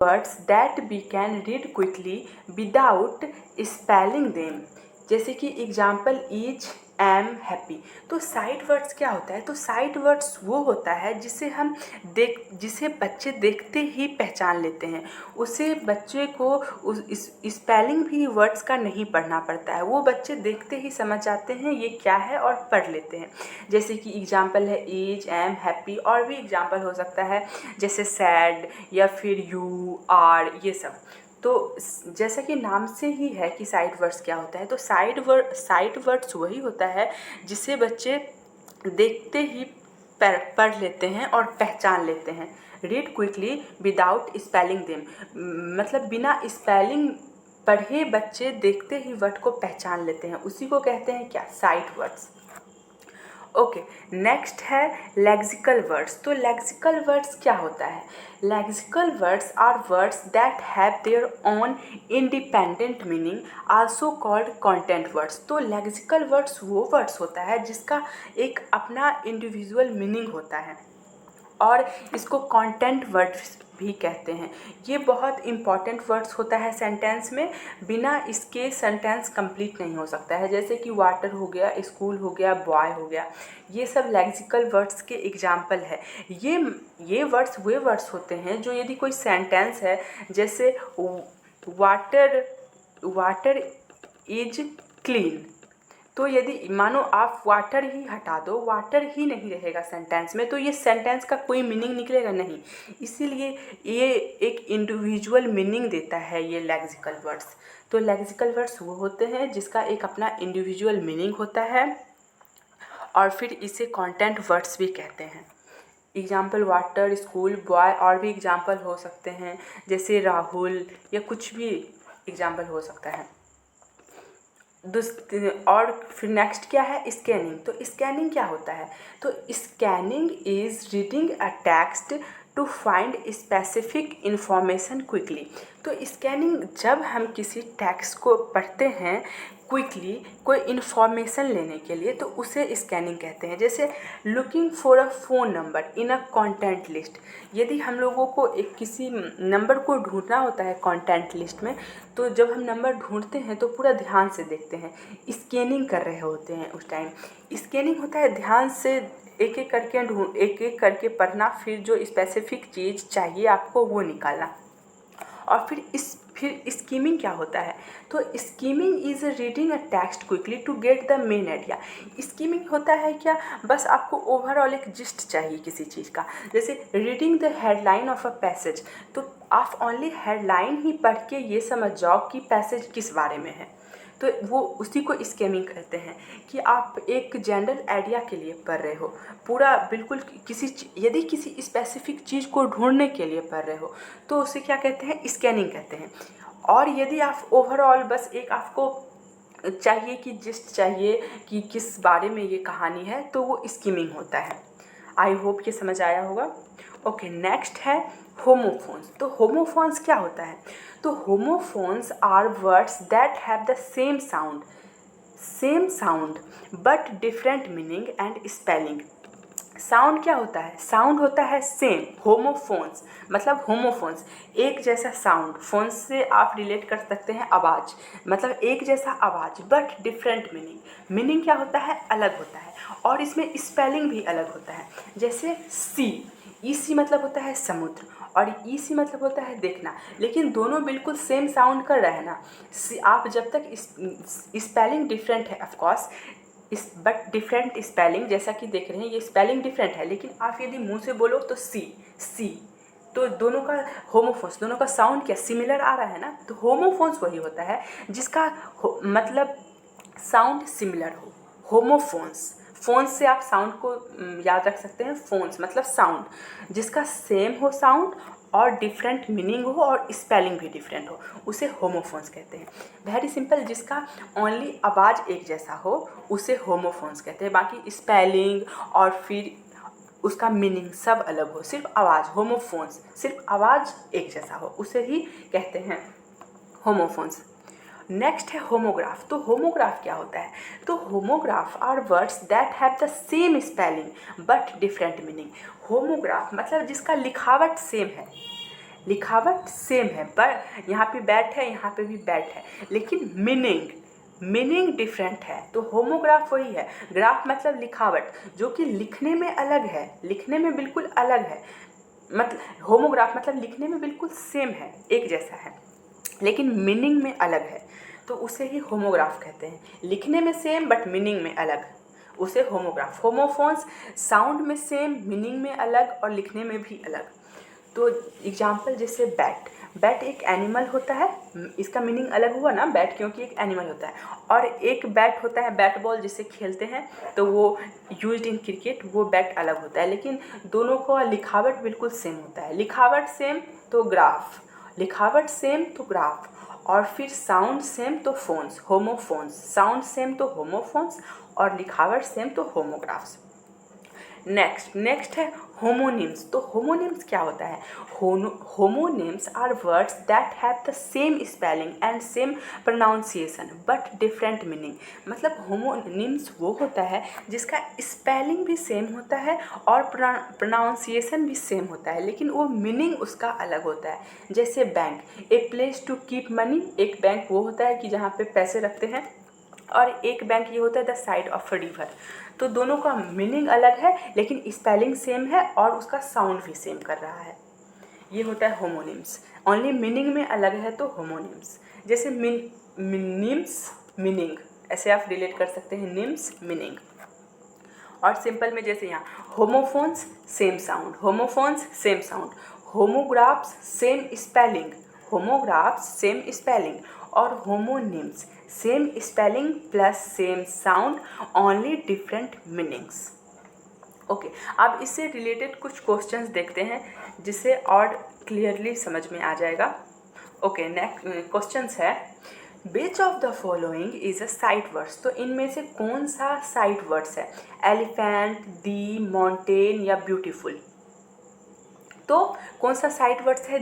words that we can read quickly without spelling them. जैसे कि example is, M, happy. तो sight words क्या होता है? तो साइट वर्ड्स वो होता है जिसे बच्चे देखते ही पहचान लेते हैं। उसे बच्चे को स्पेलिंग भी वर्ड्स का नहीं पढ़ना पड़ता है, वो बच्चे देखते ही समझ जाते हैं ये क्या है और पढ़ लेते हैं। जैसे कि एग्जाम्पल है इज, एम, हैप्पी, और भी एग्जाम्पल हो सकता है जैसे सैड या फिर यू, आर, ये सब। तो जैसा कि नाम से ही है कि साइट वर्ड्स क्या होता है, तो साइट वर्ड्स वही होता है जिसे बच्चे देखते ही पढ़ लेते हैं और पहचान लेते हैं। Read quickly without spelling them, मतलब बिना स्पेलिंग पढ़े बच्चे देखते ही वर्ड को पहचान लेते हैं, उसी को कहते हैं क्या? Sight words. ओके, नेक्स्ट है लेक्सिकल वर्ड्स। तो लेक्सिकल वर्ड्स क्या होता है? Lexical words are words that have their own independent meaning, also called content words. तो लेक्सिकल वर्ड्स वो वर्ड्स होता है जिसका एक अपना इंडिविजुअल मीनिंग होता है, और इसको कंटेंट वर्ड्स भी कहते हैं। ये बहुत इंपॉर्टेंट वर्ड्स होता है सेंटेंस में, बिना इसके सेंटेंस कंप्लीट नहीं हो सकता है। जैसे कि वाटर हो गया, स्कूल हो गया, बॉय हो गया, ये सब लेक्सिकल वर्ड्स के एग्जाम्पल है। ये वर्ड्स वे वर्ड्स होते हैं जो यदि कोई सेंटेंस है, जैसे वाटर इज क्लीन, तो यदि मानो आप वाटर ही हटा दो, वाटर ही नहीं रहेगा सेंटेंस में, तो ये सेंटेंस का कोई मीनिंग निकलेगा नहीं। इसीलिए ये एक इंडिविजुअल मीनिंग देता है ये लेक्सिकल वर्ड्स। तो लेक्सिकल वर्ड्स वो होते हैं जिसका एक अपना इंडिविजुअल मीनिंग होता है, और फिर इसे कंटेंट वर्ड्स भी कहते हैं। एग्जाम्पल वाटर, स्कूल, बॉय, और भी एग्जाम्पल हो सकते हैं जैसे राहुल, या कुछ भी एग्जाम्पल हो सकता है। और फिर नेक्स्ट क्या है? स्कैनिंग। तो स्कैनिंग क्या होता है? तो scanning is reading a text to find specific information quickly. तो स्कैनिंग जब हम किसी टेक्स्ट को पढ़ते हैं क्विकली, कोई इन्फॉर्मेशन लेने के लिए, तो उसे स्कैनिंग कहते हैं। जैसे looking for a phone number in a content list. यदि हम लोगों को एक किसी नंबर को ढूंढना होता है कॉन्टेंट लिस्ट में, तो जब हम नंबर ढूंढते हैं तो पूरा ध्यान से देखते हैं, स्कैनिंग कर रहे होते हैं उस टाइम। स्कैनिंग होता है ध्यान से एक एक करके पढ़ना, फिर जो स्पेसिफिक चीज़ चाहिए आपको वो निकालना। और फिर स्कीमिंग क्या होता है? तो skimming is reading a text quickly to get the main idea. Skimming होता है क्या? बस आपको ओवरऑल एक जिस्ट चाहिए किसी चीज़ का। जैसे reading the headline of a passage, तो आप ओनली हेडलाइन ही पढ़ के ये समझ जाओ कि पैसेज किस बारे में है, तो वो उसी को स्कीमिंग कहते हैं। कि आप एक जनरल आइडिया के लिए पढ़ रहे हो, पूरा बिल्कुल यदि किसी स्पेसिफिक चीज़ को ढूंढने के लिए पढ़ रहे हो, तो उसे क्या कहते हैं? स्कैनिंग कहते हैं। और यदि आप ओवरऑल बस एक आपको चाहिए कि जिस्ट चाहिए कि किस बारे में ये कहानी है, तो वो स्कीमिंग होता है। आई होप ये समझ आया होगा। ओके, नेक्स्ट है होमोफोन्स। तो होमोफोन्स क्या होता है? तो homophones are words that have the same sound but different meaning and spelling. Sound क्या होता है? साउंड होता है सेम। होमोफोन्स मतलब होमोफोन्स, एक जैसा साउंड। फोन्स से आप रिलेट कर सकते हैं आवाज़, मतलब एक जैसा आवाज़, बट डिफरेंट मीनिंग। मीनिंग क्या होता है? अलग होता है, और इसमें स्पेलिंग भी अलग होता है। जैसे सी, ई सी मतलब होता है समुद्र, और ई सी मतलब होता है देखना, लेकिन दोनों बिल्कुल सेम साउंड कर रहे हैं ना। आप जब तक स्पेलिंग डिफरेंट है ऑफकोर्स, बट डिफरेंट स्पेलिंग, जैसा कि देख रहे हैं ये स्पेलिंग डिफरेंट है, लेकिन आप यदि मुंह से बोलो तो सी, तो दोनों का होमोफोन्स, दोनों का साउंड क्या सिमिलर आ रहा है ना। तो होमोफोन्स वही होता है जिसका मतलब साउंड सिमिलर हो। होमोफोन्स, फोन्स से आप साउंड को याद रख सकते हैं। फोन्स मतलब साउंड जिसका सेम हो साउंड और डिफरेंट मीनिंग हो और स्पेलिंग भी डिफरेंट हो, उसे होमोफोन्स कहते हैं। वेरी सिंपल, जिसका ओनली आवाज़ एक जैसा हो उसे होमोफोन्स कहते हैं। बाकी स्पेलिंग और फिर उसका मीनिंग सब अलग हो, सिर्फ आवाज़। होमोफोन्स सिर्फ आवाज़ एक जैसा हो, उसे ही कहते हैं होमोफोन्स। नेक्स्ट है होमोग्राफ। तो होमोग्राफ क्या होता है? तो homograph are words that have the same spelling but different meaning. Homograph मतलब जिसका लिखावट सेम है, लिखावट सेम है, पर यहाँ पे बैट है, यहाँ पे भी बैट है, लेकिन मीनिंग डिफरेंट है। तो होमोग्राफ वही है, ग्राफ मतलब लिखावट, जो कि लिखने में अलग है, लिखने में बिल्कुल अलग है। मतलब होमोग्राफ मतलब लिखने में बिल्कुल सेम है, एक जैसा है, लेकिन मीनिंग में अलग है, तो उसे ही होमोग्राफ कहते हैं। लिखने में सेम बट मीनिंग में अलग, उसे होमोग्राफ। होमोफोन्स साउंड में सेम, मीनिंग में अलग और लिखने में भी अलग। तो एग्जाम्पल जैसे बैट एक एनिमल होता है, इसका मीनिंग अलग हुआ ना, बैट क्योंकि एक एनिमल होता है, और एक बैट होता है बैट बॉल जिसे खेलते हैं, तो वो यूज्ड इन क्रिकेट, वो बैट अलग होता है, लेकिन दोनों का लिखावट बिल्कुल सेम होता है। लिखावट सेम तो ग्राफ, लिखावट सेम तो ग्राफ, और फिर साउंड सेम तो फोन्स, होमोफोन्स। साउंड सेम तो होमोफोन्स और लिखावट सेम तो होमोग्राफ्स। नेक्स्ट है होमोनिम्स। तो होमोनिम्स क्या होता है? Homonyms are words that have the same spelling and same pronunciation but different meaning. मतलब होमोनिम्स वो होता है जिसका स्पेलिंग भी सेम होता है और प्रोनाउंसिएशन भी सेम होता है, लेकिन वो मीनिंग उसका अलग होता है। जैसे bank, a place to keep money, एक बैंक वो होता है कि जहाँ पे पैसे रखते हैं, और एक बैंक ये होता है the side of a river. तो दोनों का मीनिंग अलग है, लेकिन स्पेलिंग सेम है और उसका साउंड भी सेम कर रहा है। ये होता है होमोनिम्स। ओनली मीनिंग में अलग है तो होमोनिम्स। जैसे निम्स मीनिंग, ऐसे आप रिलेट कर सकते हैं, निम्स मीनिंग। और सिंपल में जैसे यहाँ homophones same sound, homophones same sound, homographs same spelling, homographs same spelling, और homonyms same spelling plus same sound, only different meanings. Okay, अब इससे रिलेटेड कुछ क्वेश्चंस देखते हैं जिससे और क्लियरली समझ में आ जाएगा। ओके, नेक्स्ट क्वेश्चंस है, which of the following is a sight words. तो इनमें से कौन सा साइट वर्ड्स है? एलिफेंट, दी, माउंटेन या ब्यूटीफुल। तो कौन सा साइट वर्ड्स है?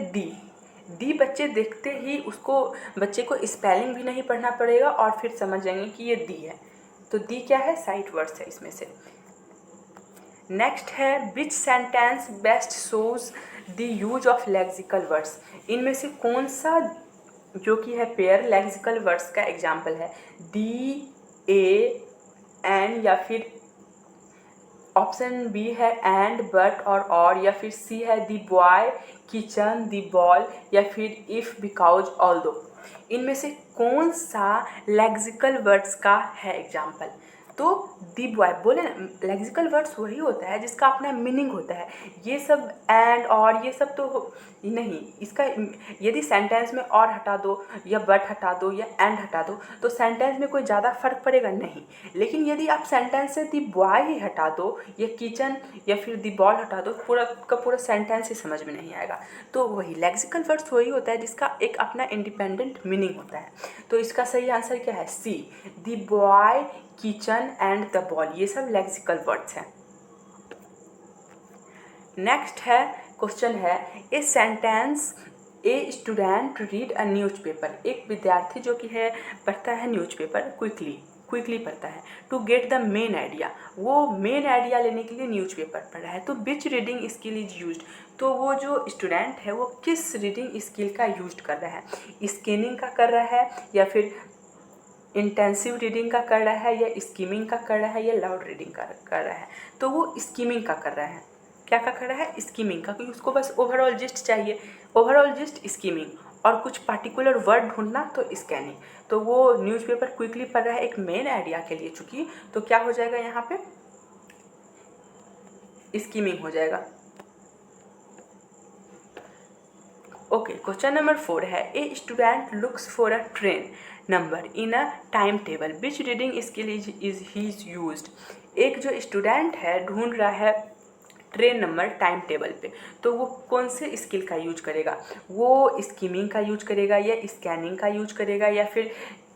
दी बच्चे देखते ही उसको, बच्चे को स्पेलिंग भी नहीं पढ़ना पड़ेगा और फिर समझ जाएंगे कि ये दी है। तो दी क्या है? साइट वर्ड्स है इसमें से। नेक्स्ट है, विच sentence best shows the use of lexical words. इनमें से कौन सा जो कि है पेयर लेक्सिकल वर्ड्स का एग्जाम्पल है? दी, ए, एन, या फिर ऑप्शन बी है एंड, बट और, या फिर सी है दी बॉय, किचन, दी बॉल, या फिर इफ, बिकॉज, ऑल्दो। इनमें से कौन सा लेक्सिकल वर्ड्स का है एग्जाम्पल? तो दी बॉय बोले, लेक्सिकल वर्ड्स वही होता है जिसका अपना मीनिंग होता है। ये सब एंड और ये सब तो नहीं, इसका यदि सेंटेंस में और हटा दो या बट हटा दो या एंड हटा दो तो सेंटेंस में कोई ज़्यादा फर्क पड़ेगा नहीं। लेकिन यदि आप सेंटेंस से दी बॉय ही हटा दो या किचन या फिर दी बॉल हटा दो, पूरा का पूरा सेंटेंस ही समझ में नहीं आएगा। तो वही लेक्सिकल वर्ड्स वही होता है जिसका एक अपना इंडिपेंडेंट मीनिंग होता है। तो इसका सही आंसर क्या है? C, the boy, kitchen and the ball, ये सब लेक्सिकल वर्ड्स हैं। नेक्स्ट है क्वेश्चन है, a sentence, a student read a newspaper. एक विद्यार्थी जो कि है पढ़ता है न्यूज़पेपर क्विकली पढ़ता है। To get the main idea, वो मेन आइडिया लेने के लिए न्यूज़पेपर पढ़ रहा है। तो which reading skill is used, तो वो जो स्टूडेंट है वो किस रीडिंग स्किल का यूज कर रहा है? स्कैनिंग का कर रहा है, या फिर इंटेंसिव रीडिंग का कर रहा है, या स्कीमिंग का कर रहा है, या लाउड रीडिंग का कर रहा है? तो वो स्कीमिंग का कर रहा है। क्या का कर रहा है? स्कीमिंग का, क्योंकि उसको बस ओवरऑल जिस्ट चाहिए, ओवरऑल जिस्ट स्कीमिंग, और कुछ पार्टिकुलर वर्ड ढूंढना तो स्कैनिंग। तो वो न्यूज़पेपर क्विकली पढ़ रहा है एक मेन आइडिया के लिए, चूंकि तो क्या हो जाएगा यहाँ पे? स्कीमिंग हो जाएगा। ओके, क्वेश्चन नंबर 4 है, a student looks for a train number in a time table, which reading skill is he used. एक जो स्टूडेंट है ढूंढ रहा है ट्रेन नंबर टाइम टेबल पे, तो वो कौन से स्किल का यूज करेगा? वो स्कीमिंग का यूज करेगा, या स्कैनिंग का यूज करेगा, या फिर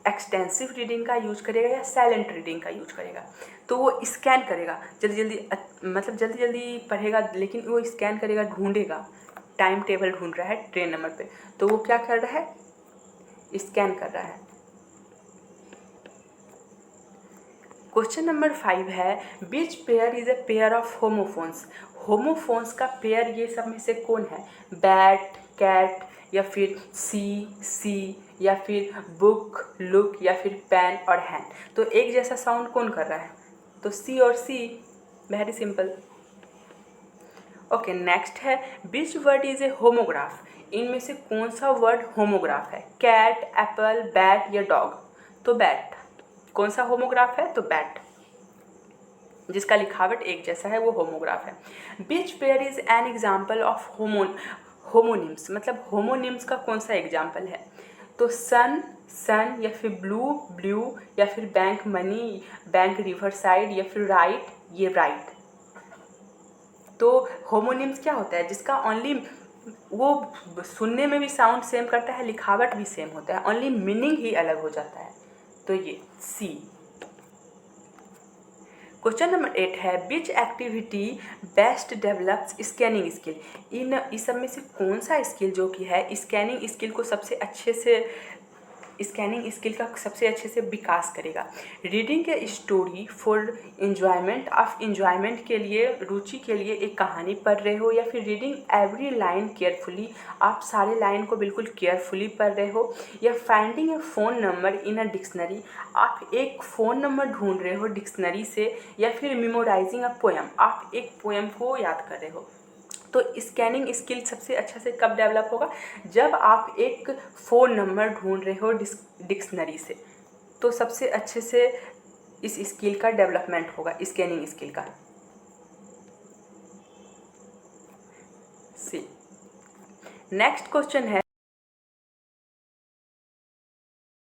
एक्सटेंसिव रीडिंग का यूज करेगा, या साइलेंट रीडिंग का यूज करेगा? तो वो स्कैन करेगा, जल्दी जल्दी पढ़ेगा, लेकिन वो स्कैन करेगा, ढूंढेगा, टाइम टेबल ढूंढ रहा है ट्रेन नंबर पे, तो वो क्या कर रहा है? स्कैन कर रहा है। क्वेश्चन नंबर 5 है, which pair is a pair of homophones. Homophones का पेयर ये सब में से कौन है? बैट, कैट या फिर सी या फिर बुक, लुक या फिर पेन और हैंड। तो एक जैसा साउंड कौन कर रहा है? तो सी और सी, वेरी सिंपल। ओके, नेक्स्ट है which word is a homograph. इनमें से कौन सा वर्ड होमोग्राफ है? कैट, एप्पल, बैट या डॉग? तो बैट। कौन सा होमोग्राफ है? तो बैट। जिसका लिखावट एक जैसा है वो होमोग्राफ है। Which pair is an example of homonyms, मतलब होमोनिम्स का कौन सा एग्जाम्पल है? तो सन, सन या फिर ब्लू, ब्लू या फिर bank money, bank river side या फिर राइट, ये राइट। तो होमोनिम्स क्या होता है? जिसका ओनली वो सुनने में भी साउंड सेम करता है, लिखावट भी सेम होता है, ओनली मीनिंग ही अलग हो जाता है। तो ये सी। क्वेश्चन नंबर 8 है which activity best develops scanning skill. इस सब में से कौन सा स्किल जो कि है स्कैनिंग स्किल को सबसे अच्छे से, स्कैनिंग स्किल का सबसे अच्छे से विकास करेगा? Reading a story for enjoyment, आप इन्जॉयमेंट के लिए, रुचि के लिए एक कहानी पढ़ रहे हो, या फिर रीडिंग एवरी लाइन केयरफुली, आप सारे लाइन को बिल्कुल केयरफुली पढ़ रहे हो, या finding A phone number in a dictionary, आप एक फ़ोन नंबर ढूंढ रहे हो डिक्शनरी से, या फिर मेमोराइजिंग अ पोएम, आप एक पोएम को याद कर रहे हो। तो स्कैनिंग स्किल सबसे अच्छा से कब डेवलप होगा? जब आप एक फ़ोन नंबर ढूंढ रहे हो डिक्शनरी से, तो सबसे अच्छे से इस स्किल का डेवलपमेंट होगा, स्कैनिंग स्किल का। सी। नेक्स्ट क्वेश्चन है